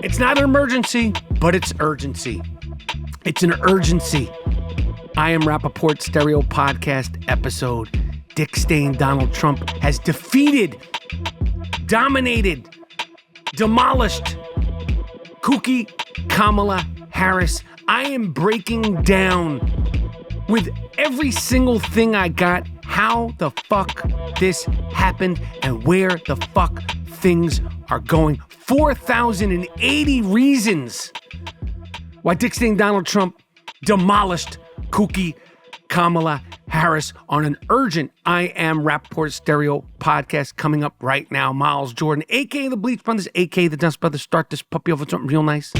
It's not an emergency, but it's urgency. It's an urgency. I Am Rapaport Stereo Podcast episode. Ckstain Donald Trump has defeated, dominated, demolished Kooky Kamala Harris. I am breaking down with every single thing I got how the fuck this happened and where the fuck things are going. 4,080 reasons why Ckstain Donald Trump demolished Kooky Kamala Harris on an urgent I Am Rapaport Stereo podcast coming up right now. Miles Jordan, a.k.a. the Bleach Brothers, a.k.a. the Dust Brothers. Start this puppy off with something real nice.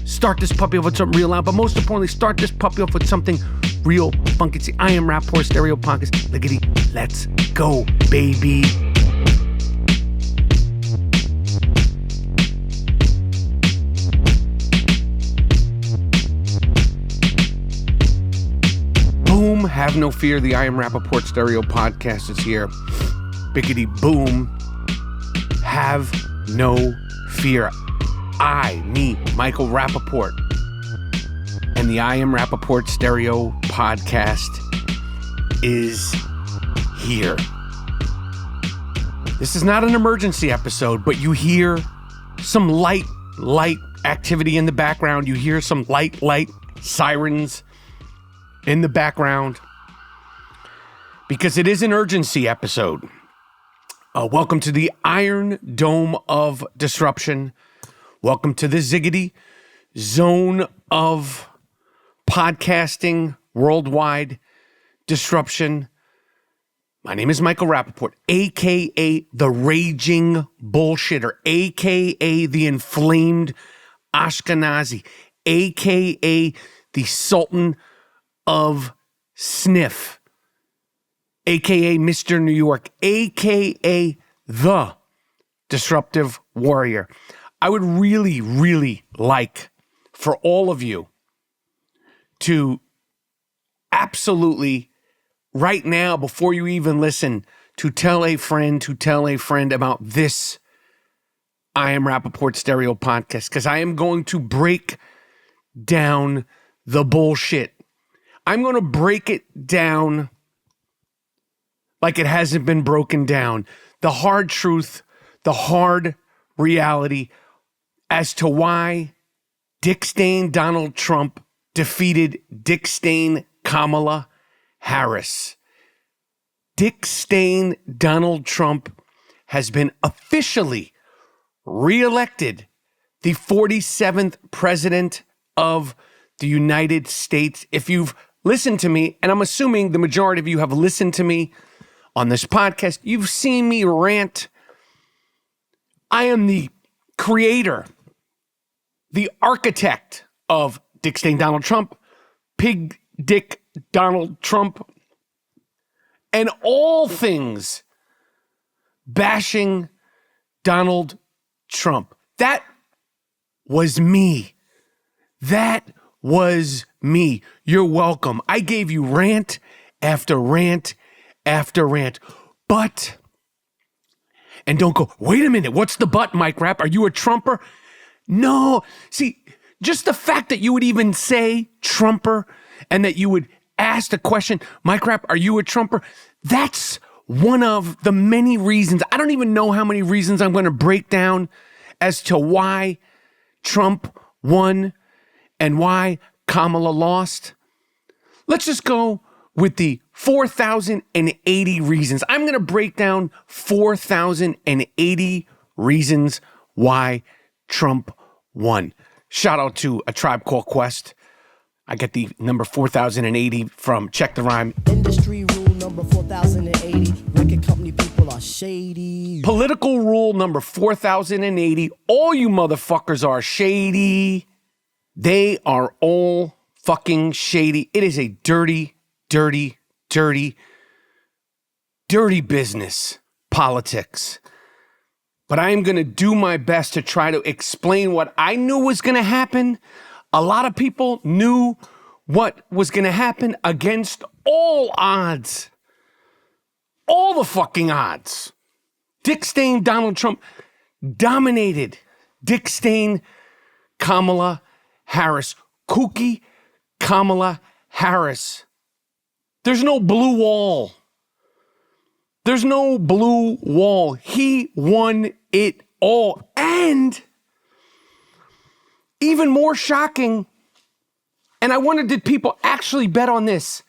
Start this puppy off with something real loud. But most importantly, start this puppy off with something real funky. It's the I Am Rapaport Stereo podcast. Liggity, let's go, baby. Boom, have no fear. The I Am Rapaport Stereo podcast is here. Biggity boom. Have no fear. Me, Michael Rapaport, and the I Am Rapaport Stereo podcast is here. This is not an emergency episode, but you hear some light activity in the background. You hear some light sirens in the background because it is an urgency episode. Welcome to the Iron Dome of Disruption. Welcome to the Ziggity Zone of podcasting, worldwide disruption. My name is Michael Rapaport, a.k.a. the Raging Bullshitter, a.k.a. the Inflamed Ashkenazi, a.k.a. the Sultan of Sniff, a.k.a. Mr. New York, a.k.a. the Disruptive Warrior. I would really like for all of you to absolutely, right now, before you even listen, to tell a friend about this I Am Rapaport Stereo podcast, because I am going to break down the bullshit. I'm going to break it down like it hasn't been broken down. The hard truth, the hard reality as to why Ckstain Donald Trump defeated Ckstain Kamala Harris. Ckstain Donald Trump has been officially reelected the 47th president of the United States. If you've listened to me, and I'm assuming the majority of you have listened to me on this podcast, you've seen me rant. I am the creator, the architect of Ckstain Donald Trump, Pig Dick Donald Trump, and all things bashing Donald Trump. That was me. That was me. You're welcome. I gave you rant after rant after rant. But, and don't go, wait a minute, what's the but, Mike Rapp? Are you a Trumper? No. See, just the fact that you would even say Trumper and that you would ask the question, Mike Rapp, are you a Trumper? That's one of the many reasons. I don't even know how many reasons I'm going to break down as to why Trump won and why Kamala lost. Let's just go with the 4,080 reasons. I'm going to break down 4,080 reasons why Trump won. Shout out to A Tribe Called Quest. I get the number 4,080 from Check the Rhyme. Industry rule number 4,080. Record company people are shady. Political rule number 4,080. All you motherfuckers are shady. They are all fucking shady. It is a dirty business, politics. But I am going to do my best to try to explain what I knew was going to happen. A lot of people knew what was going to happen against all odds. all the fucking odds. Ckstain Donald Trump dominated. Ckstain Kamala Harris. Kooky Kamala Harris. There's no blue wall. There's no blue wall. He won it all. And even more shocking, and I wonder, did people actually bet on this?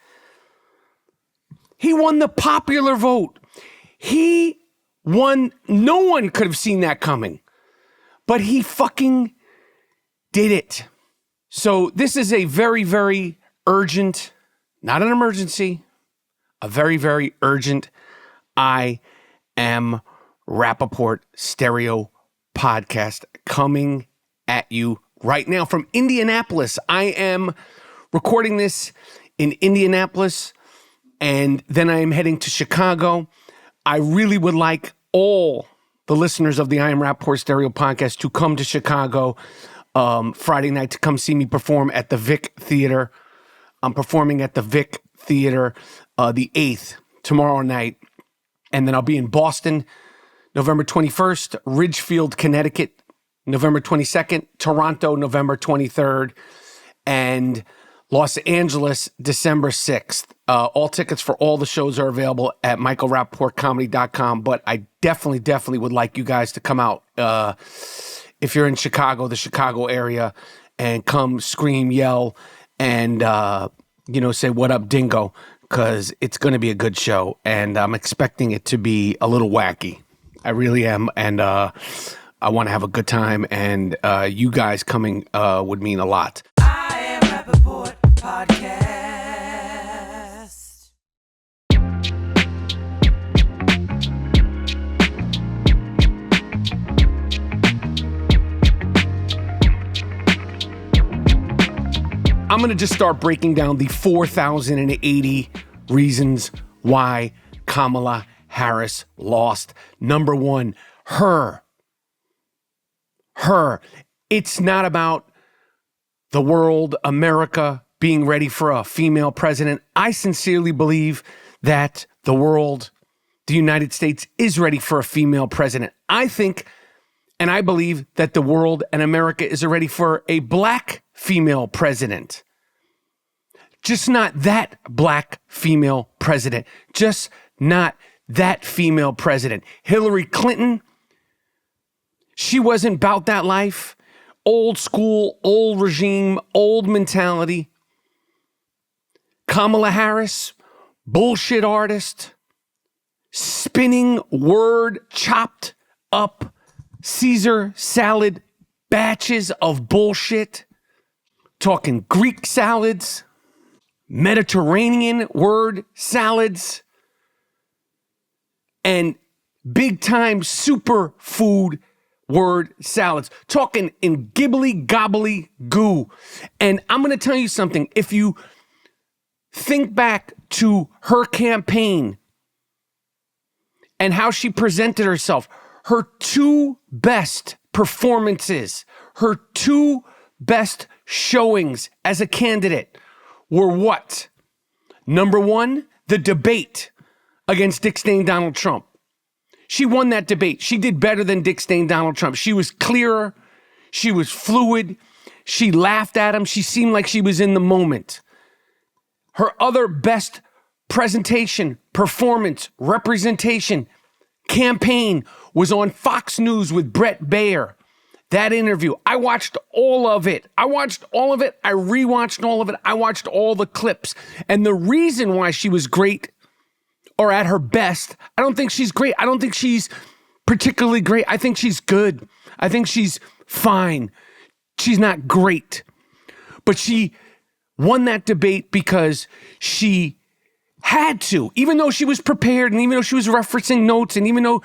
He won the popular vote. He won. No one could have seen that coming, but he fucking did it. So this is a very, very urgent, not an emergency, a very, very urgent I Am Rapaport stereo podcast coming at you right now from Indianapolis. I am recording this in Indianapolis, and then I am heading to Chicago. I really would like all the listeners of the I Am Rapaport stereo podcast to come to Chicago Friday night to come see me perform at the Vic Theater. I'm performing at the Vic Theater the 8th, tomorrow night. And then I'll be in Boston, November 21st, Ridgefield, Connecticut, November 22nd, Toronto, November 23rd, and Los Angeles, December 6th. All tickets for all the shows are available at michaelrapaportcomedy.com, but I definitely would like you guys to come out if you're in Chicago, the Chicago area, and come scream, yell, and, say, what up, Dingo? Because it's going to be a good show, and I'm expecting it to be a little wacky. I really am, and I want to have a good time, and you guys coming would mean a lot. I Am Rapaport Podcast. I'm going to just start breaking down the 4,080 reasons why Kamala Harris lost. Number one, her. It's not about the world, America, being ready for a female president. I sincerely believe that the world, the United States, is ready for a female president. I think, and I believe that the world and America is ready for a black female president. Just not that black female president. Just not that female president. Hillary Clinton, she wasn't about that life. Old school, old regime, old mentality. Kamala Harris, bullshit artist, spinning word, chopped up Caesar salad batches of bullshit, talking Greek salads, Mediterranean word salads, and big time superfood word salads, talking in gibbly gobbly goo. And I'm going to tell you something. If you think back to her campaign and how she presented herself, her two best performances, her two best showings as a candidate were what? Number one, the debate against ckstain Donald Trump. She won that debate. She did better than ckstain Donald Trump. She was clearer. She was fluid. She laughed at him. She seemed like she was in the moment. Her other best presentation, performance, representation, campaign was on Fox News with Bret Baier. That interview, I watched all of it. I rewatched all of it. I watched all the clips. And the reason why she was great, or at her best, I don't think she's great. I don't think she's particularly great. I think she's good. I think she's fine. She's not great. But she won that debate because she had to, even though she was prepared and even though she was referencing notes and even though,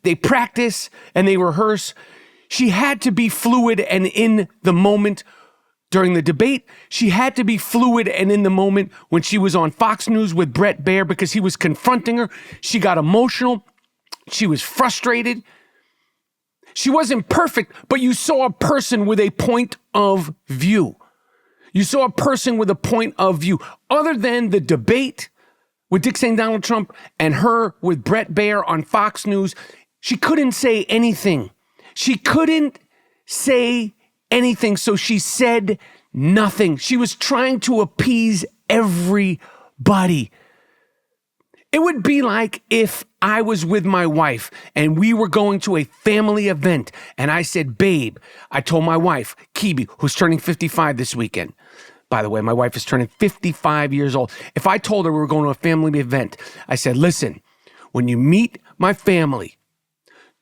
they practice and they rehearse, she had to be fluid and in the moment during the debate. She had to be fluid and in the moment when she was on Fox News with Bret Baier because he was confronting her. She got emotional. She was frustrated. She wasn't perfect, but you saw a person with a point of view. You saw a person with a point of view. Other than the debate, with Dick saying Donald Trump and her with Brett Baier on Fox News, she couldn't say anything. She couldn't say anything, so she said nothing. She was trying to appease everybody. It would be like if I was with my wife and we were going to a family event and I said, babe, I told my wife, Kibi, who's turning 55 this weekend. By the way, my wife is turning 55 years old. If I told her we were going to a family event, I said, listen, when you meet my family,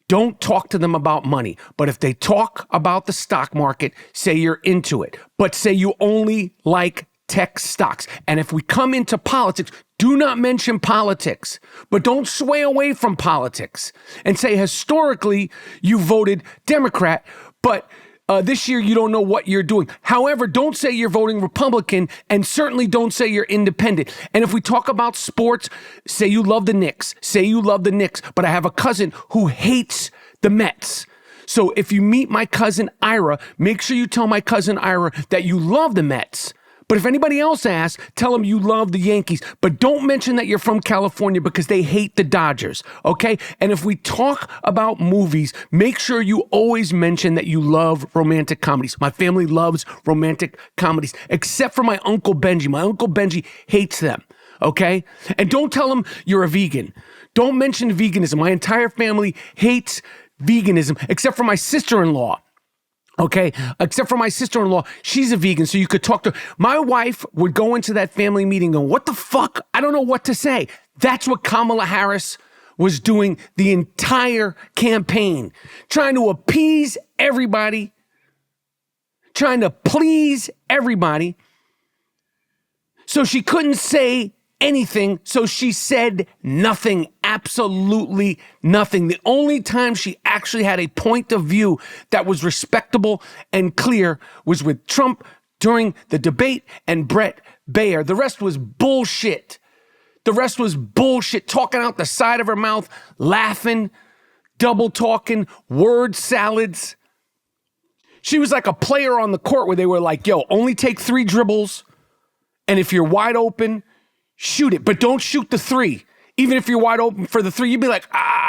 don't talk to them about money. But if they talk about the stock market, say you're into it. But say you only like tech stocks. And if we come into politics, do not mention politics. But don't sway away from politics. And say historically you voted Democrat, but this year you don't know what you're doing. However, don't say you're voting Republican, and certainly don't say you're independent. And if we talk about sports, say you love the Knicks. Say you love the Knicks, but I have a cousin who hates the Mets. So if you meet my cousin Ira, make sure you tell my cousin Ira that you love the Mets. But if anybody else asks, tell them you love the Yankees. But don't mention that you're from California because they hate the Dodgers, okay? And if we talk about movies, make sure you always mention that you love romantic comedies. My family loves romantic comedies, except for my Uncle Benji. My Uncle Benji hates them, okay? And don't tell him you're a vegan. Don't mention veganism. My entire family hates veganism, except for my sister-in-law. Okay, except for my sister-in-law, she's a vegan, so you could talk to her. My wife would go into that family meeting going, what the fuck? I don't know what to say. That's what Kamala Harris was doing the entire campaign, trying to appease everybody, trying to please everybody. So she couldn't say anything, so she said nothing, absolutely nothing. The only time she actually had a point of view that was respectable and clear was with Trump during the debate and Brett Baier. The rest was bullshit. The rest was bullshit, talking out the side of her mouth, laughing, double talking, word salads. She was like a player on the court where they were like, yo, only take 3 dribbles, and if you're wide open, shoot it, but don't shoot the 3. Even if you're wide open for the 3, you'd be like,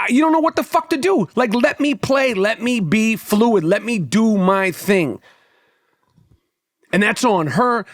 you don't know what the fuck to do. Like, let me play, let me be fluid, let me do my thing. And that's on her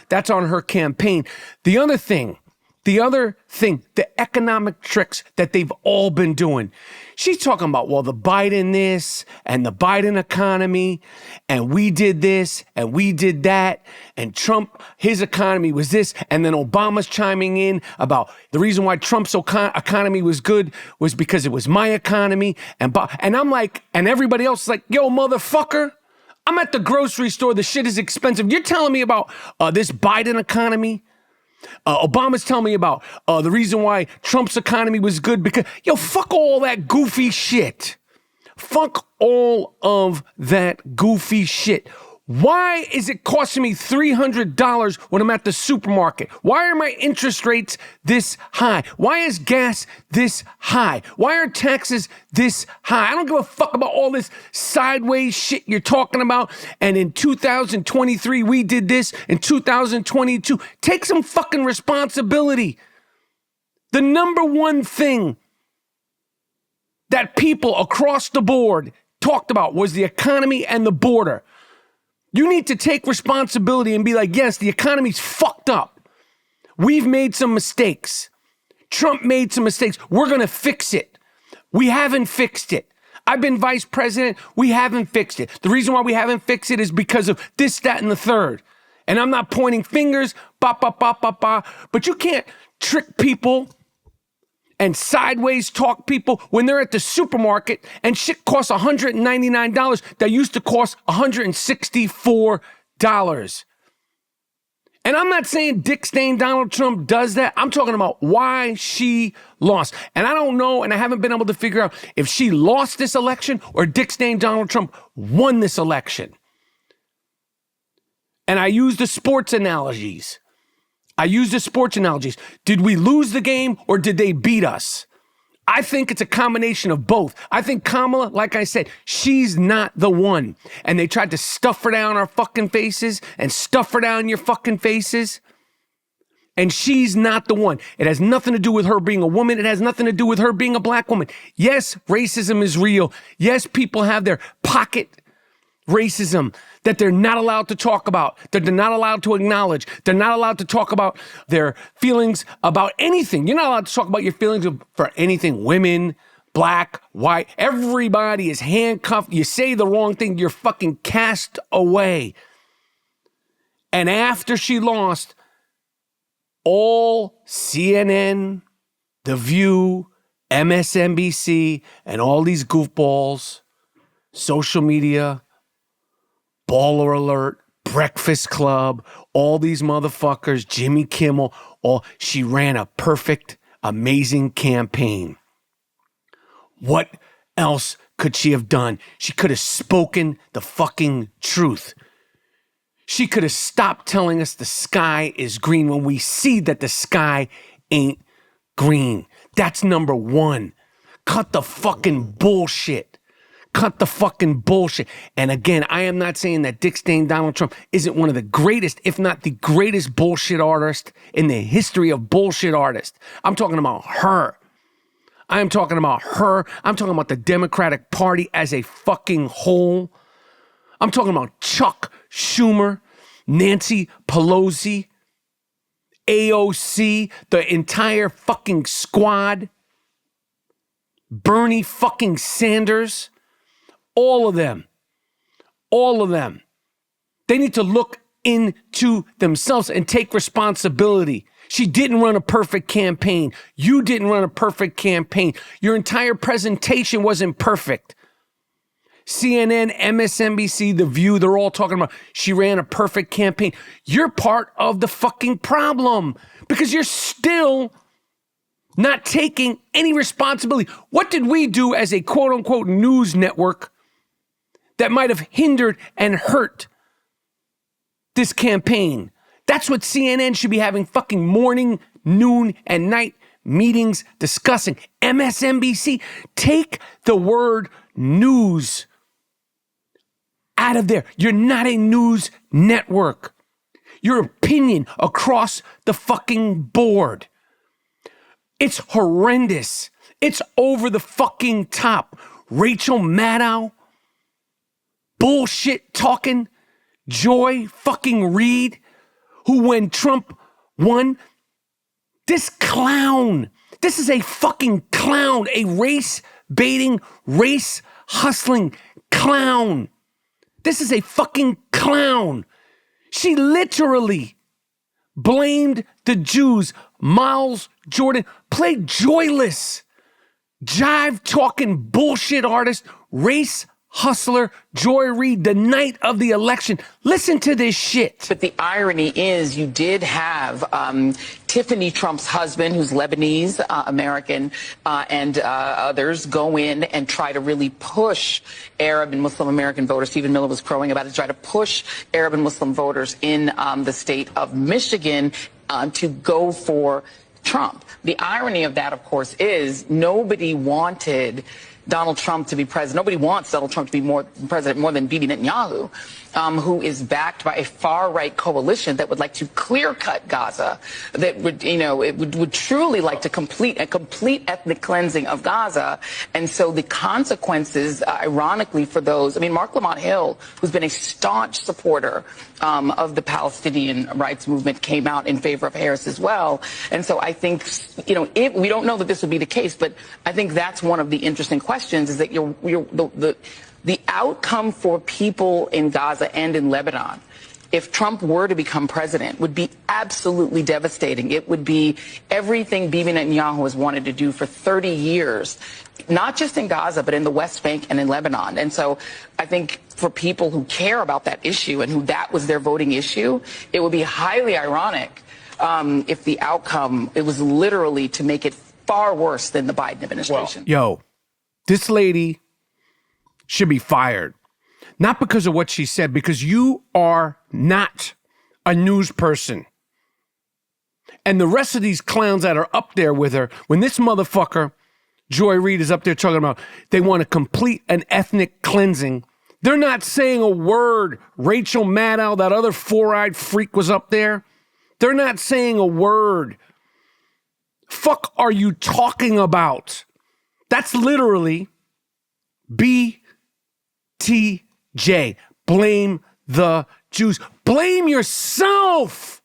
campaign. The other thing, the economic tricks that they've all been doing. She's talking about, well, the Biden this and the Biden economy, and we did this and we did that, and Trump, his economy was this, and then Obama's chiming in about the reason why Trump's economy was good was because it was my economy, and I'm like, and everybody else is like, yo, motherfucker, I'm at the grocery store, the shit is expensive. You're telling me about this Biden economy? Obama's telling me about the reason why Trump's economy was good because, yo, fuck all that goofy shit. Fuck all of that goofy shit. Why is it costing me $300 when I'm at the supermarket? Why are my interest rates this high? Why is gas this high? Why are taxes this high? I don't give a fuck about all this sideways shit you're talking about. And in 2023, we did this. In 2022, take some fucking responsibility. The number one thing that people across the board talked about was the economy and the border. You need to take responsibility and be like, yes, the economy's fucked up. We've made some mistakes. Trump made some mistakes. We're going to fix it. We haven't fixed it. I've been vice president. We haven't fixed it. The reason why we haven't fixed it is because of this, that, and the third. And I'm not pointing fingers, but you can't trick people and sideways talk people when they're at the supermarket and shit costs $199 that used to cost $164. And I'm not saying ckstain Donald Trump does that. I'm talking about why she lost. And I don't know, and I haven't been able to figure out if she lost this election or ckstain Donald Trump won this election. And I use the sports analogies. Did we lose the game or did they beat us? I think it's a combination of both. I think Kamala, like I said, she's not the one. And they tried to stuff her down our fucking faces and stuff her down your fucking faces. And she's not the one. It has nothing to do with her being a woman. It has nothing to do with her being a black woman. Yes, racism is real. Yes, people have their pocket racism that they're not allowed to talk about, that they're not allowed to acknowledge. They're not allowed to talk about their feelings about anything. You're not allowed to talk about your feelings for anything. Women, black, white, everybody is handcuffed. You say the wrong thing, you're fucking cast away. And after she lost, all CNN, The View, MSNBC, and all these goofballs, social media, Baller Alert, Breakfast Club, all these motherfuckers, Jimmy Kimmel, she ran a perfect, amazing campaign. What else could she have done? She could have spoken the fucking truth. She could have stopped telling us the sky is green when we see that the sky ain't green. That's number one. Cut the fucking bullshit. Cut the fucking bullshit. And again, I am not saying that ckstain Donald Trump isn't one of the greatest, if not the greatest bullshit artist in the history of bullshit artists. I'm talking about her. I am talking about her. I'm talking about the Democratic Party as a fucking whole. I'm talking about Chuck Schumer, Nancy Pelosi, AOC, the entire fucking squad, Bernie fucking Sanders, all of them. They need to look into themselves and take responsibility. She didn't run a perfect campaign. You didn't run a perfect campaign. Your entire presentation wasn't perfect. CNN, MSNBC, The View, they're all talking about she ran a perfect campaign. You're part of the fucking problem because you're still not taking any responsibility. What did we do as a quote unquote news network that might have hindered and hurt this campaign? That's what CNN should be having fucking morning, noon, and night meetings discussing. MSNBC, take the word news out of there. You're not a news network. Your opinion across the fucking board. It's horrendous. It's over the fucking top. Rachel Maddow, bullshit talking, Joy fucking Reid, who when Trump won, this clown, this is a fucking clown, a race baiting, race hustling clown. This is a fucking clown. She literally blamed the Jews. Miles Jordan played joyless, jive talking bullshit artist, race hustler, Joy Reid, the night of the election. Listen to this shit. But the irony is you did have Tiffany Trump's husband, who's Lebanese American, and others go in and try to really push Arab and Muslim American voters. Stephen Miller was crowing about it, try to push Arab and Muslim voters in the state of Michigan to go for Trump. The irony of that, of course, is nobody wanted Donald Trump to be president. Nobody wants Donald Trump to be president more than Bibi Netanyahu, who is backed by a far-right coalition that would like to clear-cut Gaza, that would, it would truly like to complete ethnic cleansing of Gaza. And so the consequences, ironically, for those, Mark Lamont Hill, who's been a staunch supporter of the Palestinian rights movement, came out in favor of Harris as well. And so I think, if we don't know that this would be the case, but I think that's one of the interesting questions, is that the outcome for people in Gaza and in Lebanon, if Trump were to become president, would be absolutely devastating. It would be everything Bibi Netanyahu has wanted to do for 30 years, not just in Gaza, but in the West Bank and in Lebanon. And so I think for people who care about that issue and who that was their voting issue, it would be highly ironic if the outcome, it was literally to make it far worse than the Biden administration. Yo, this lady should be fired. Not because of what she said, because you are not a news person. And the rest of these clowns that are up there with her, when this motherfucker, Joy Reid, is up there talking about they want to complete an ethnic cleansing, they're not saying a word. Rachel Maddow, that other four-eyed freak, was up there They're not saying a word. Fuck are you talking about? That's literally BTJ. Blame the Jews. Blame yourself.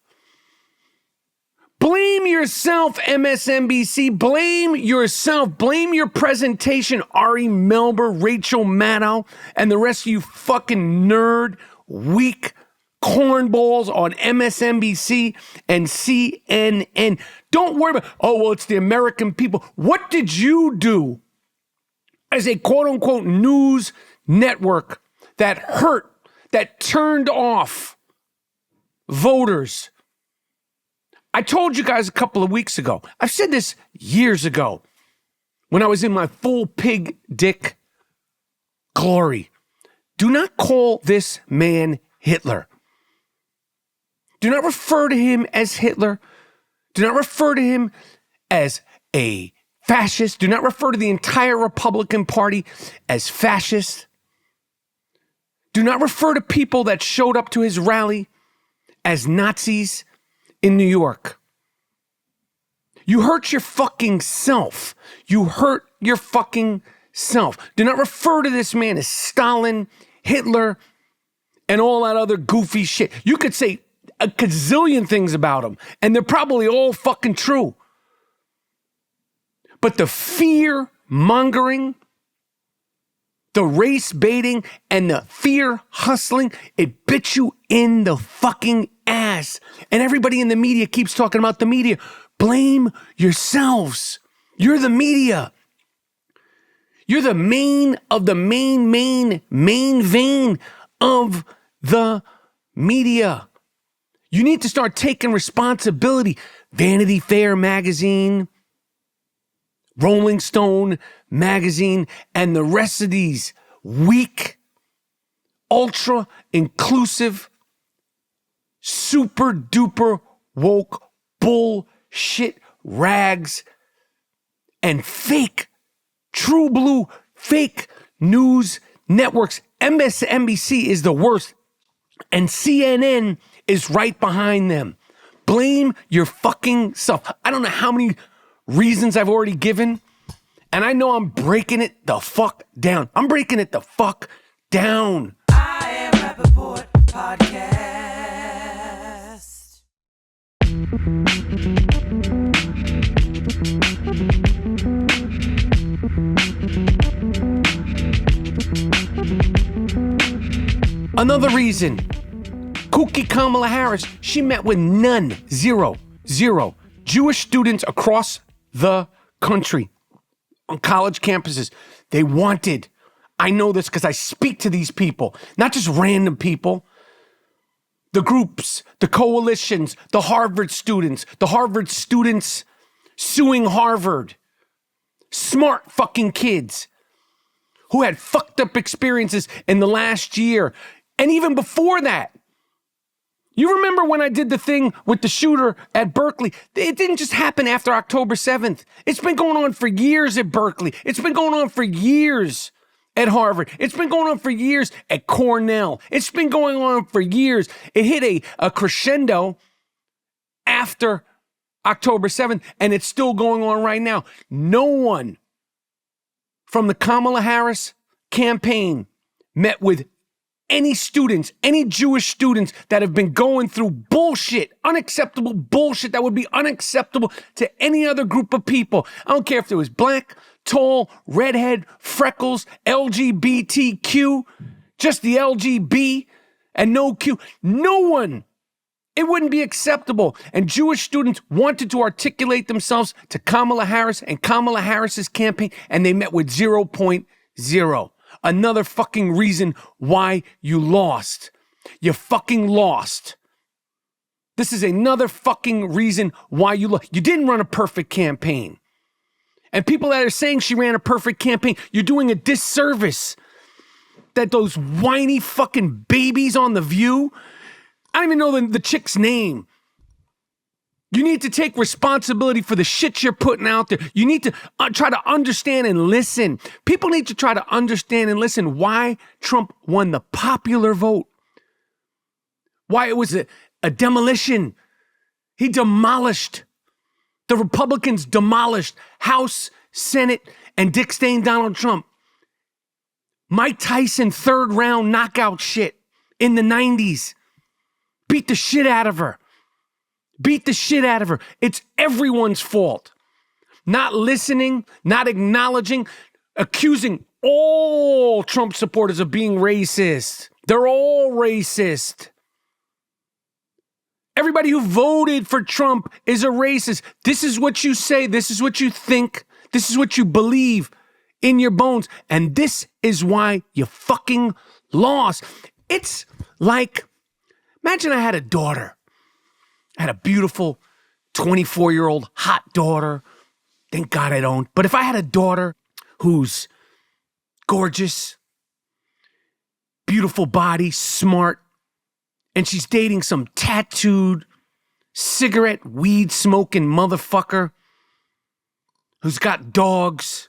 Blame yourself, MSNBC. Blame yourself. Blame your presentation, Ari Melber, Rachel Maddow, and the rest of you fucking nerd, weak cornballs on MSNBC and CNN. Don't worry about, oh, well, it's the American people. What did you do as a quote-unquote news network that hurt, that turned off voters? I told you guys a couple of weeks ago. I've said this years ago when I was in my full pig dick glory. Do not call this man Hitler. Do not refer to him as Hitler. Do not refer to him as a fascist. Do not refer to the entire Republican Party as fascist. Do not refer to people that showed up to his rally as Nazis in New York. You hurt your fucking self. You hurt your fucking self. Do not refer to this man as Stalin, Hitler, and all that other goofy shit. You could say a gazillion things about him, and they're probably all fucking true. But the fear mongering, the race baiting, and the fear hustling, it bit you in the fucking ass. And everybody in the media keeps talking about the media. Blame yourselves. You're the media. You're the main of the main vein of the media. You need to start taking responsibility. Vanity Fair magazine, Rolling Stone magazine, and the rest of these weak, ultra inclusive, super duper woke bullshit rags and fake, true blue, fake news networks. MSNBC is the worst, and CNN is right behind them. Blame your fucking self. I don't know how many reasons I've already given, and I know I'm breaking it the fuck down. I'm breaking it the fuck down. I am Rapaport Podcast. Another reason, Kooky Kamala Harris, she met with zero Jewish students across the country on college campuses. They wanted, I know this because I speak to these people, not just random people, the groups, the coalitions, the Harvard students suing Harvard, smart fucking kids who had fucked up experiences in the last year. And even before that, you remember when I did the thing with the shooter at Berkeley? It didn't just happen after October 7th. It's been going on for years at Berkeley. It's been going on for years at Harvard. It's been going on for years at Cornell. It's been going on for years. It hit a crescendo after October 7th, and it's still going on right now. No one from the Kamala Harris campaign met with any students, any Jewish students that have been going through bullshit, unacceptable bullshit that would be unacceptable to any other group of people. I don't care if it was black, tall, redhead, freckles, LGBTQ, just the LGB and no Q. No one. It wouldn't be acceptable. And Jewish students wanted to articulate themselves to Kamala Harris and Kamala Harris's campaign, and they met with 0.0. Another fucking reason why you lost. You fucking lost. This is another fucking reason why you lost. You didn't run a perfect campaign. And people that are saying she ran a perfect campaign, you're doing a disservice. That those whiny fucking babies on The View, I don't even know the chick's name. You need to take responsibility for the shit you're putting out there. You need to try to understand and listen. People need to try to understand and listen why Trump won the popular vote. Why it was a demolition. He demolished, the Republicans demolished House, Senate, and ckstain Donald Trump. Mike Tyson, third round knockout shit in the 90s. Beat the shit out of her. Beat the shit out of her. It's everyone's fault. Not listening, not acknowledging, accusing all Trump supporters of being racist. They're all racist. Everybody who voted for Trump is a racist. This is what you say. This is what you think. This is what you believe in your bones. And this is why you fucking lost. It's like, imagine I had a daughter. I had a beautiful 24-year-old hot daughter. Thank God I don't. But if I had a daughter who's gorgeous, beautiful body, smart, and she's dating some tattooed, cigarette, weed smoking motherfucker who's got dogs,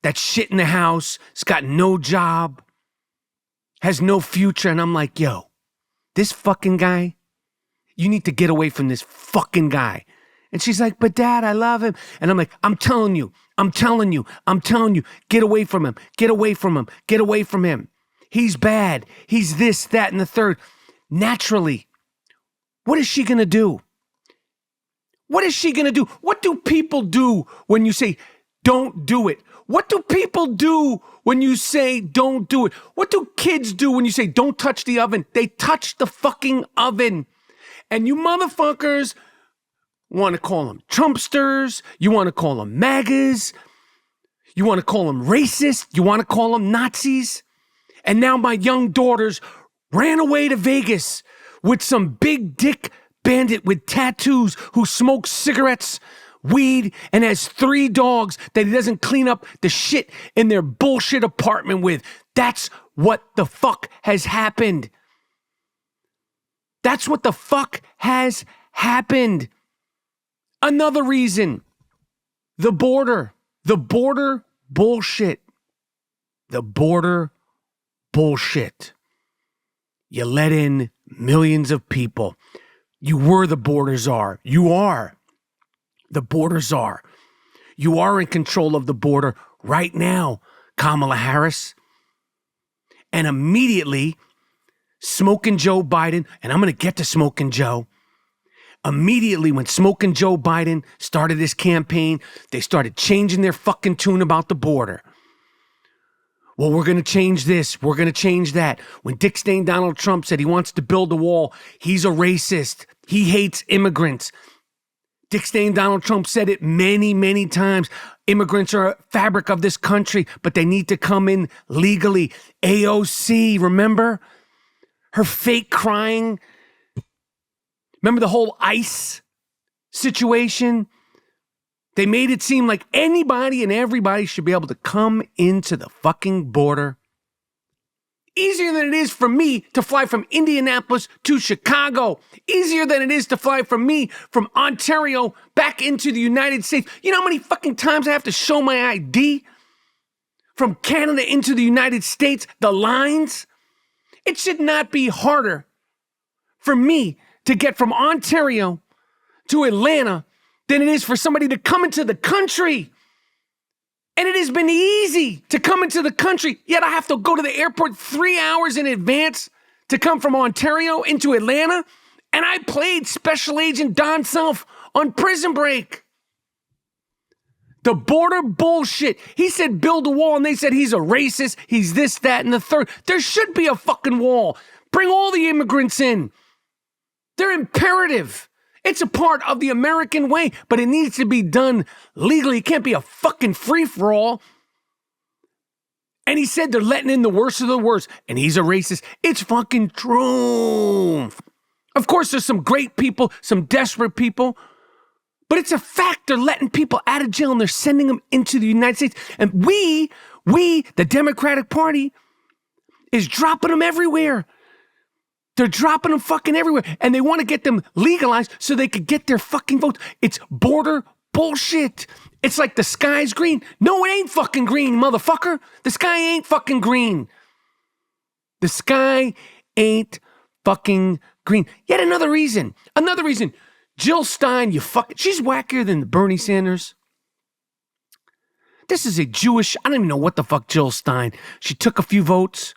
that shit in the house, has got no job, has no future. And I'm like, yo, this fucking guy, you need to get away from this fucking guy. And she's like, but Dad, I love him. And I'm like, I'm telling you, get away from him, get away from him, get away from him. He's bad. He's this, that, and the third. Naturally, what is she going to do? What is she going to do? What do people do when you say, don't do it? What do people do when you say, don't do it? What do kids do when you say, don't touch the oven? They touch the fucking oven. And you motherfuckers want to call them Trumpsters. You want to call them MAGAs. You want to call them racist. You want to call them Nazis. And now my young daughters ran away to Vegas with some big dick bandit with tattoos who smokes cigarettes, weed, and has 3 dogs that he doesn't clean up the shit in their bullshit apartment with. That's what the fuck has happened. That's what the fuck has happened. Another reason, the border bullshit. The border bullshit. You let in millions of people. You were the border czar. You are the border czar. You are in control of the border right now, Kamala Harris. And immediately, Smoking Joe Biden, and I'm going to get to Smoking Joe. Immediately when Smoking Joe Biden started this campaign, they started changing their fucking tune about the border. Well, we're going to change this. We're going to change that. When ckstain Donald Trump said he wants to build a wall, he's a racist. He hates immigrants. ckstain Donald Trump said it many, many times. Immigrants are a fabric of this country, but they need to come in legally. AOC, remember? Her fake crying. Remember the whole ICE situation? They made it seem like anybody and everybody should be able to come into the fucking border. Easier than it is for me to fly from Indianapolis to Chicago. Easier than it is to fly from me from Ontario back into the United States. You know how many fucking times I have to show my ID? From Canada into the United States, the lines. It should not be harder for me to get from Ontario to Atlanta than it is for somebody to come into the country. And it has been easy to come into the country, yet I have to go to the airport 3 hours in advance to come from Ontario into Atlanta. And I played Special Agent Don Self on Prison Break. The border bullshit. He said build a wall, and they said he's a racist, he's this, that, and the third. There should be a fucking wall. Bring all the immigrants in. They're imperative. It's a part of the American way, but it needs to be done legally. It can't be a fucking free-for-all. And he said they're letting in the worst of the worst, and he's a racist. It's fucking true. Of course, there's some great people, some desperate people, but it's a fact they're letting people out of jail and they're sending them into the United States. And we, the Democratic Party, is dropping them everywhere. They're dropping them fucking everywhere. And they want to get them legalized so they could get their fucking votes. It's border bullshit. It's like the sky's green. No, it ain't fucking green, motherfucker. The sky ain't fucking green. The sky ain't fucking green. Yet another reason. Jill Stein, she's wackier than Bernie Sanders. This is a Jewish, I don't even know what the fuck Jill Stein. She took a few votes.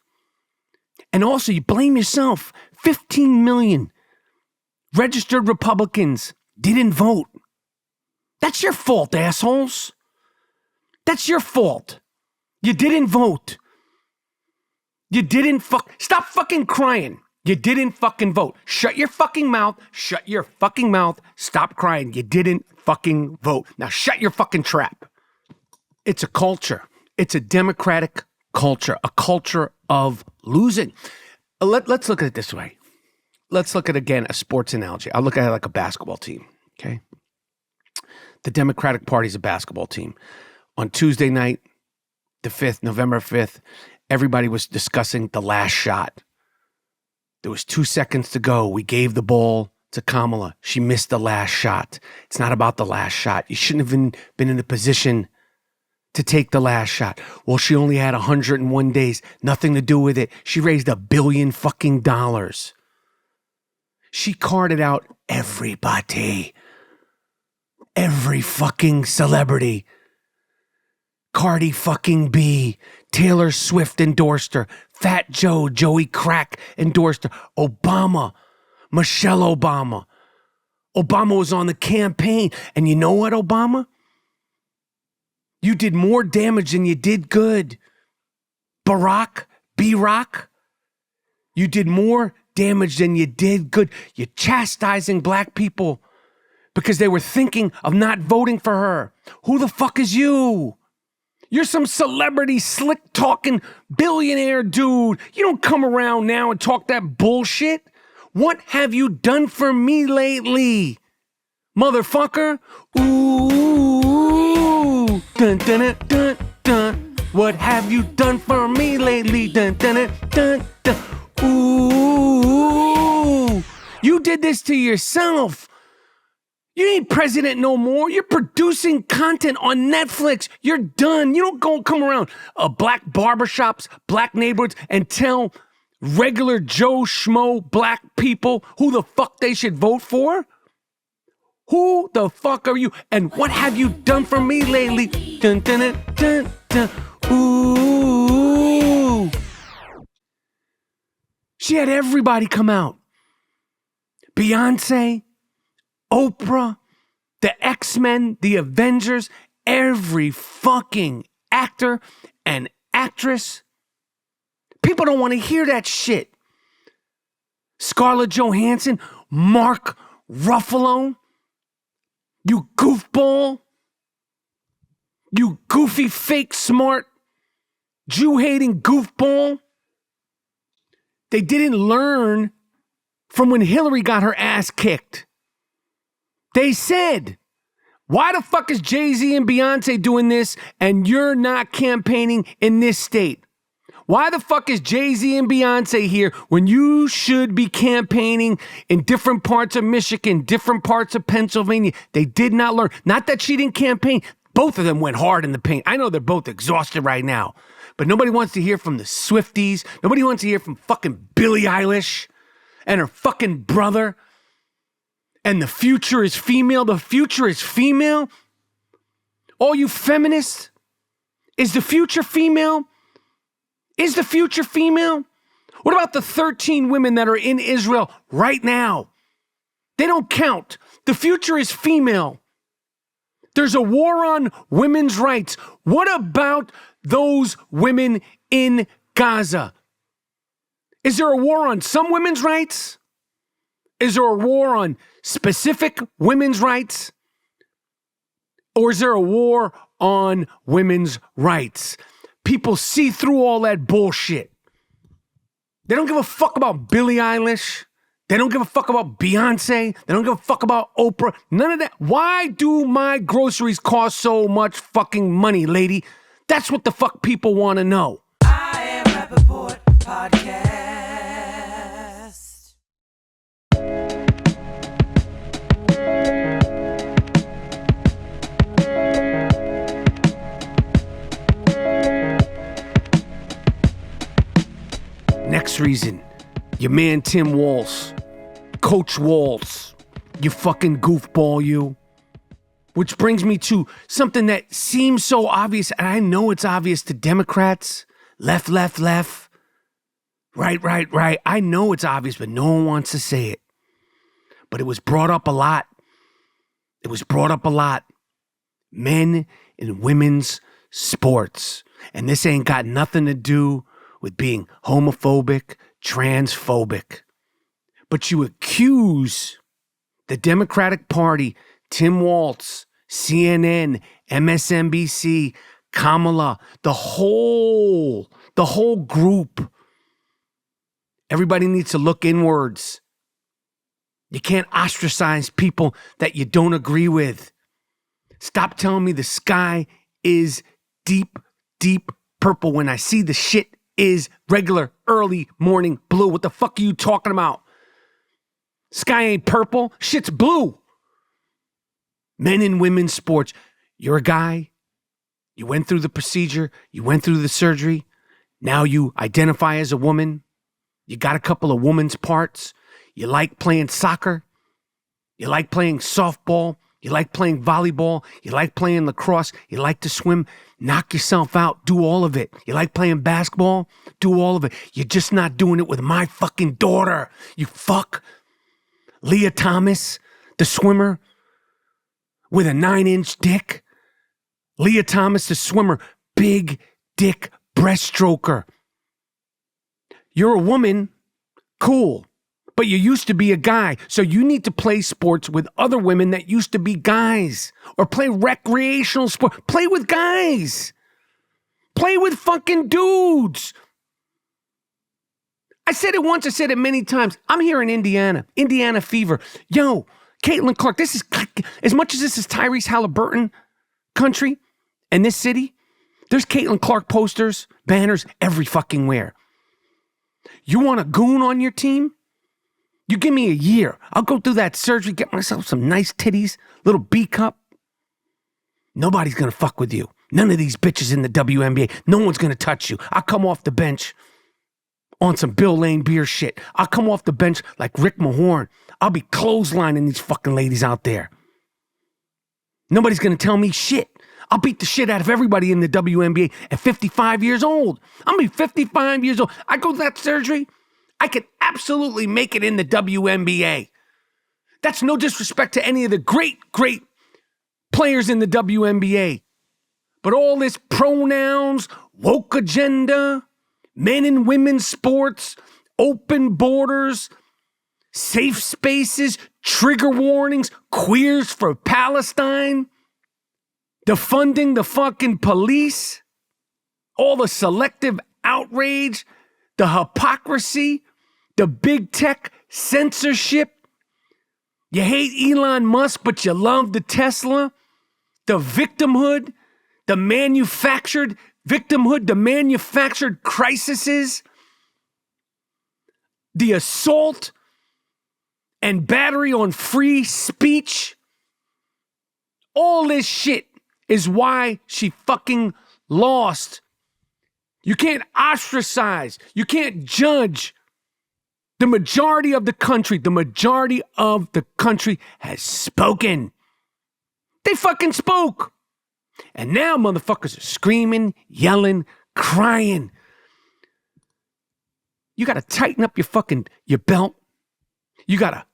And also, you blame yourself. 15 million registered Republicans didn't vote. That's your fault, assholes. That's your fault. You didn't vote. You didn't stop fucking crying. You didn't fucking vote. Shut your fucking mouth. Shut your fucking mouth. Stop crying. You didn't fucking vote. Now shut your fucking trap. It's a culture. It's a democratic culture. A culture of losing. Let's look at it this way. Let's look at, again, a sports analogy. I'll look at it like a basketball team, okay? The Democratic Party is a basketball team. On Tuesday night, the 5th, November 5th, everybody was discussing the last shot. There was 2 seconds to go. We gave the ball to Kamala. She missed the last shot. It's not about the last shot. You shouldn't have been in the position to take the last shot. Well, she only had 101 days. Nothing to do with it. She raised $1 billion fucking dollars. She carded out everybody. Every fucking celebrity. Cardi fucking B. Taylor Swift endorsed her. Fat Joe, Joey Crack endorsed her. Obama. Michelle Obama. Obama was on the campaign. And you know what, Obama? You did more damage than you did good. Barack, B-Rock, you did more damage than you did good. You're chastising black people because they were thinking of not voting for her. Who the fuck is you? You're some celebrity, slick-talking billionaire dude. You don't come around now and talk that bullshit. What have you done for me lately, motherfucker? Ooh, dun, dun, dun, dun, dun. What have you done for me lately? Dun, dun, dun, dun, dun. Ooh, you did this to yourself. You ain't president no more. You're producing content on Netflix. You're done. You don't go come around black barbershops, black neighborhoods, and tell regular Joe Schmo black people who the fuck they should vote for. Who the fuck are you? And what have you done for me lately? Dun, dun, dun, dun, dun. Ooh. She had everybody come out. Beyonce, Oprah, the X-Men, the Avengers, every fucking actor and actress. People don't want to hear that shit. Scarlett Johansson, Mark Ruffalo, you goofball, you goofy, fake, smart, Jew-hating goofball. They didn't learn from when Hillary got her ass kicked. They said, why the fuck is Jay-Z and Beyonce doing this and you're not campaigning in this state? Why the fuck is Jay-Z and Beyonce here when you should be campaigning in different parts of Michigan, different parts of Pennsylvania? They did not learn. Not that she didn't campaign. Both of them went hard in the paint. I know they're both exhausted right now. But nobody wants to hear from the Swifties. Nobody wants to hear from fucking Billie Eilish and her fucking brother. And the future is female. The future is female. All you feminists, is the future female? Is the future female? What about the 13 women that are in Israel right now? They don't count. The future is female. There's a war on women's rights. What about those women in Gaza? Is there a war on some women's rights? Is there a war on specific women's rights? Or is there a war on women's rights? People see through all that bullshit. They don't give a fuck about Billie Eilish. They don't give a fuck about Beyonce. They don't give a fuck about Oprah. None of that. Why do my groceries cost so much fucking money, lady? That's what the fuck people want to know. I am Rapaport Podcast. Next reason, your man Tim Walz, Coach Walz, You fucking goofball, you. Which brings me to something that seems so obvious, and I know it's obvious to Democrats. Left. Right. I know it's obvious, but no one wants to say it. But it was brought up a lot. Men and women's sports. And this ain't got nothing to do with being homophobic, transphobic. But you accuse the Democratic Party, Tim Walz, CNN, MSNBC, Kamala, the whole group. Everybody needs to look inwards. You can't ostracize people that you don't agree with. Stop telling me the sky is deep purple when I see the shit is regular early morning blue. What the fuck are you talking about? Sky ain't purple. Shit's blue. Men and women's sports. You're a guy. You went through the procedure. You went through the surgery. Now you identify as a woman. You got a couple of woman's parts. You like playing soccer. You like playing softball. You like playing volleyball. You like playing lacrosse. You like to swim. Knock yourself out. Do all of it. You like playing basketball. Do all of it. You're just not doing it with my fucking daughter. You fuck. Leah Thomas, the swimmer with a 9-inch dick. Leah Thomas, the swimmer, big dick breaststroker. You're a woman, cool, but you used to be a guy, so you need to play sports with other women that used to be guys, or play recreational sport. Play with guys. Play with fucking dudes. I said it once, I said it many times. I'm here in Indiana fever. Yo, Caitlin Clark, this is, as much as this is Tyrese Halliburton country and this city, there's Caitlin Clark posters, banners, every fucking where. You want a goon on your team? You give me a year. I'll go through that surgery, get myself some nice titties, little B cup. Nobody's going to fuck with you. None of these bitches in the WNBA. No one's going to touch you. I'll come off the bench on some Bill Lane beer shit. I'll come off the bench like Rick Mahorn. I'll be clotheslining these fucking ladies out there. Nobody's going to tell me shit. I'll beat the shit out of everybody in the WNBA at 55 years old. I'm going to be 55 years old. I go to that surgery, I could absolutely make it in the WNBA. That's no disrespect to any of the great players in the WNBA. But all this pronouns, woke agenda, men and women's sports, open borders, safe spaces, trigger warnings, queers for Palestine, defunding the fucking police, all the selective outrage, the hypocrisy, the big tech censorship. You hate Elon Musk, but you love the Tesla, the victimhood, the manufactured victimhood, the manufactured crises, the assault and battery on free speech. All this shit is why she fucking lost. You can't ostracize. You can't judge. The majority of the country has spoken. They fucking spoke. And now motherfuckers are screaming, yelling, crying. You got to tighten up your belt. You got to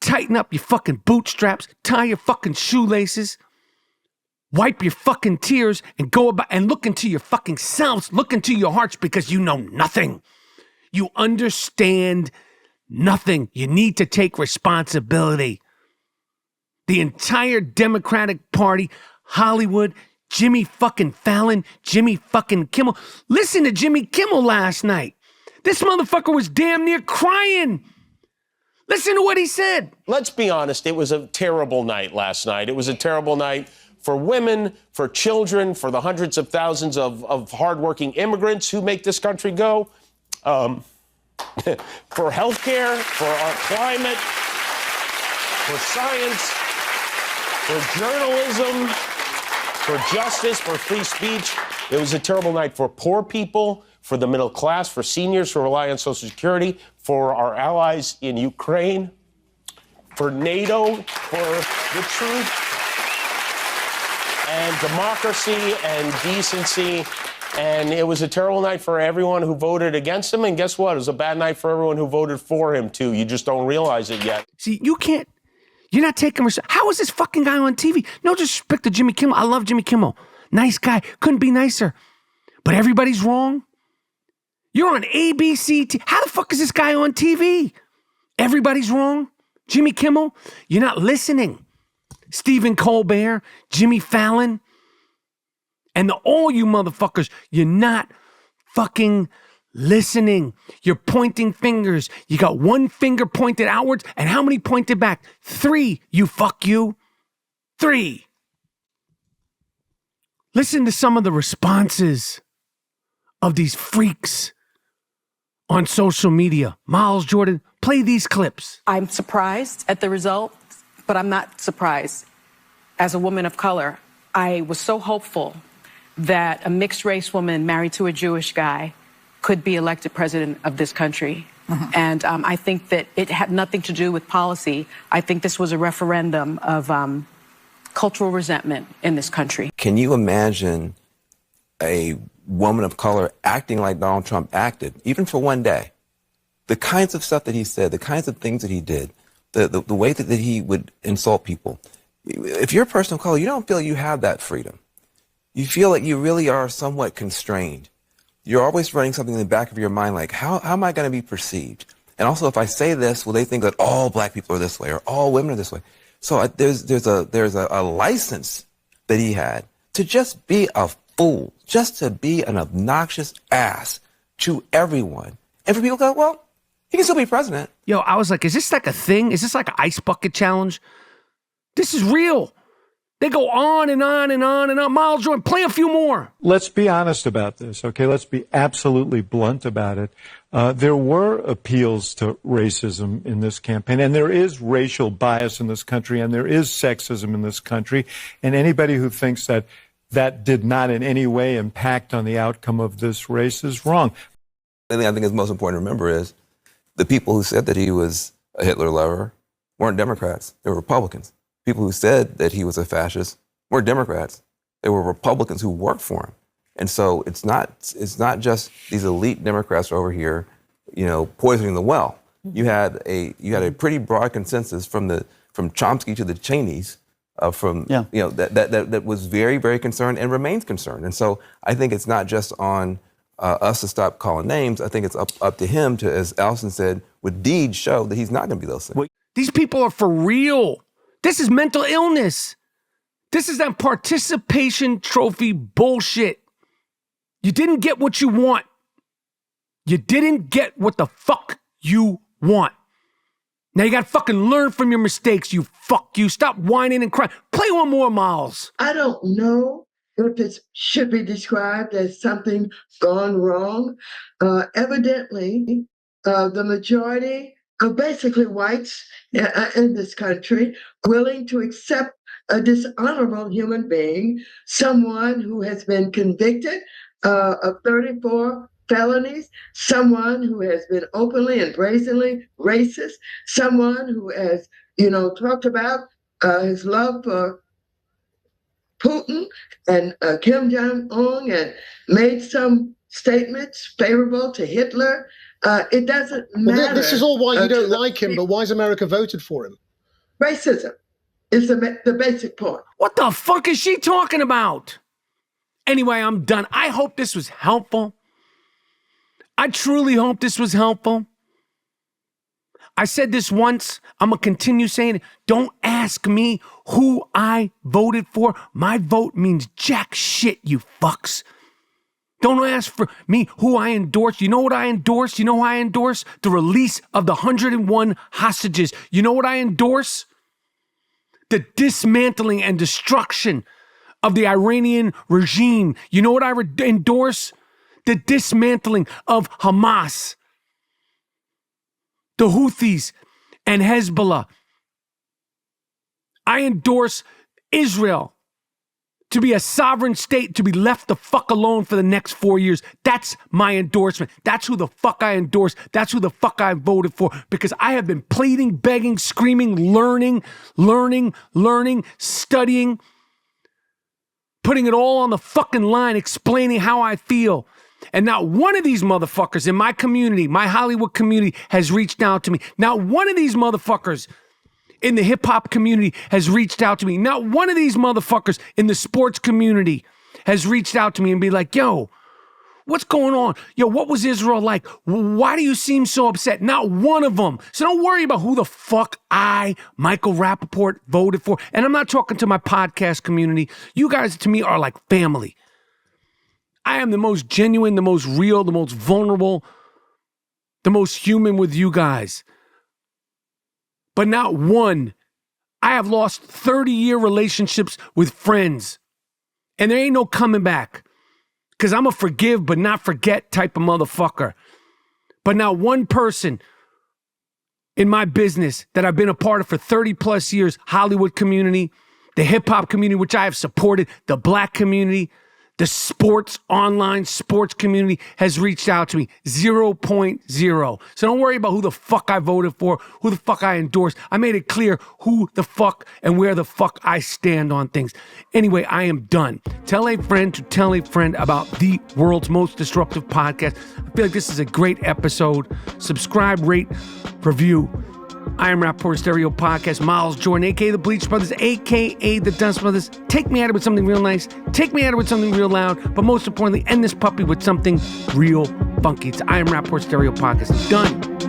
tighten up your fucking bootstraps, tie your fucking shoelaces, wipe your fucking tears, and go about and look into your fucking selves, look into your hearts, because you know nothing. You understand nothing. You need to take responsibility. The entire Democratic Party, Hollywood, Jimmy fucking Fallon, Jimmy fucking Kimmel. Listen to Jimmy Kimmel last night. This motherfucker was damn near crying. Listen to what he said. Let's be honest, it was a terrible night last night. It was a terrible night for women, for children, for the hundreds of thousands of hardworking immigrants who make this country go, for healthcare, for our climate, for science, for journalism, for justice, for free speech. It was a terrible night for poor people, for the middle class, for seniors who rely on Social Security, for our allies in Ukraine, for NATO, for the truth and democracy and decency. And it was a terrible night for everyone who voted against him. And guess what? It was a bad night for everyone who voted for him, too. You just don't realize it yet. See, you're not taking how is this fucking guy on TV? No disrespect to Jimmy Kimmel. I love Jimmy Kimmel. Nice guy. Couldn't be nicer. But everybody's wrong. You're on ABC. How the fuck is this guy on TV? Everybody's wrong. Jimmy Kimmel, you're not listening. Stephen Colbert, Jimmy Fallon, and all you motherfuckers, you're not fucking listening. You're pointing fingers. You got one finger pointed outwards, and how many pointed back? 3, you. 3. Listen to some of the responses of these freaks on social media. Miles Jordan, play these clips. I'm surprised at the result, but I'm not surprised. As a woman of color, I was so hopeful that a mixed race woman married to a Jewish guy could be elected president of this country. Mm-hmm. And I think that it had nothing to do with policy. I think this was a referendum of cultural resentment in this country. Can you imagine a woman of color acting like Donald Trump acted, even for one day? The kinds of stuff that he said, the kinds of things that he did, the way that he would insult people. If you're a person of color, you don't feel you have that freedom. You feel like you really are somewhat constrained. You're always running something in the back of your mind like, how am I going to be perceived? And also, if I say this, will they think that all black people are this way or all women are this way? So there's a license that he had to just be a fool, just to be an obnoxious ass to everyone. And for people to go, well, he can still be president. Yo, I was like, is this like a thing? Is this like an ice bucket challenge? This is real. They go on and on and on and on. Miles Jordan, play a few more. Let's be honest about this, okay? Let's be absolutely blunt about it. There were appeals to racism in this campaign, and there is racial bias in this country, and there is sexism in this country. And anybody who thinks that that did not in any way impact on the outcome of this race is wrong. The thing I think is most important to remember is the people who said that he was a Hitler lover weren't Democrats. They were Republicans. People who said that he was a fascist weren't Democrats. They were Republicans who worked for him. And so it's not just these elite Democrats over here, poisoning the well. You had a pretty broad consensus from Chomsky to the Cheneys, that was very, very concerned and remains concerned. And so I think it's not just on us to stop calling names. I think it's up to him to, as Allison said, with deeds show that he's not going to be those things. These people are for real. This is mental illness. This is that participation trophy bullshit. You didn't get what you want. You didn't get what the fuck you want. Now you got to fucking learn from your mistakes, you fuck you. Stop whining and crying. Play one more, Miles. I don't know if it should be described as something gone wrong. Evidently, the majority are basically whites in this country, willing to accept a dishonorable human being, someone who has been convicted of 34 felonies, someone who has been openly and brazenly racist, someone who has, talked about his love for Putin and Kim Jong-un and made some statements favorable to Hitler. It doesn't matter. Well, this is all why you don't like him, but why has America voted for him? Racism is the basic point. What the fuck is she talking about? Anyway, I'm done. I hope this was helpful. I truly hope this was helpful. I said this once. I'm going to continue saying it. Don't ask me who I voted for. My vote means jack shit, you fucks. Don't ask for me who I endorse. You know what I endorse? You know who I endorse? The release of the 101 hostages. You know what I endorse? The dismantling and destruction of the Iranian regime. You know what I endorse? The dismantling of Hamas, the Houthis, and Hezbollah. I endorse Israel to be a sovereign state, to be left the fuck alone for the next 4 years. That's my endorsement. That's who the fuck I endorse. That's who the fuck I voted for, because I have been pleading, begging, screaming, learning, studying, putting it all on the fucking line, explaining how I feel. And not one of these motherfuckers in my community, my Hollywood community, has reached out to me. Not one of these motherfuckers in the hip-hop community has reached out to me. Not one of these motherfuckers in the sports community has reached out to me and be like, yo, what's going on? Yo, what was Israel like? Why do you seem so upset? Not one of them. So don't worry about who the fuck Michael Rapaport, voted for. And I'm not talking to my podcast community. You guys, to me, are like family. I am the most genuine, the most real, the most vulnerable, the most human with you guys. But not one. I have lost 30-year relationships with friends. And there ain't no coming back. Because I'm a forgive but not forget type of motherfucker. But not one person in my business that I've been a part of for 30 plus years, Hollywood community, the hip-hop community, which I have supported, the black community, the online sports community has reached out to me. 0.0. So don't worry about who the fuck I voted for, who the fuck I endorsed. I made it clear who the fuck and where the fuck I stand on things. Anyway, I am done. Tell a friend to tell a friend about the world's most disruptive podcast. I feel like this is a great episode. Subscribe, rate, review. I Am Rapaport Stereo Podcast. Miles Jordan, a.k.a. the Bleach Brothers, a.k.a. the Dust Brothers. Take me at it with something real nice. Take me at it with something real loud. But most importantly, end this puppy with something real funky. It's I Am Rapaport Stereo Podcast. Done.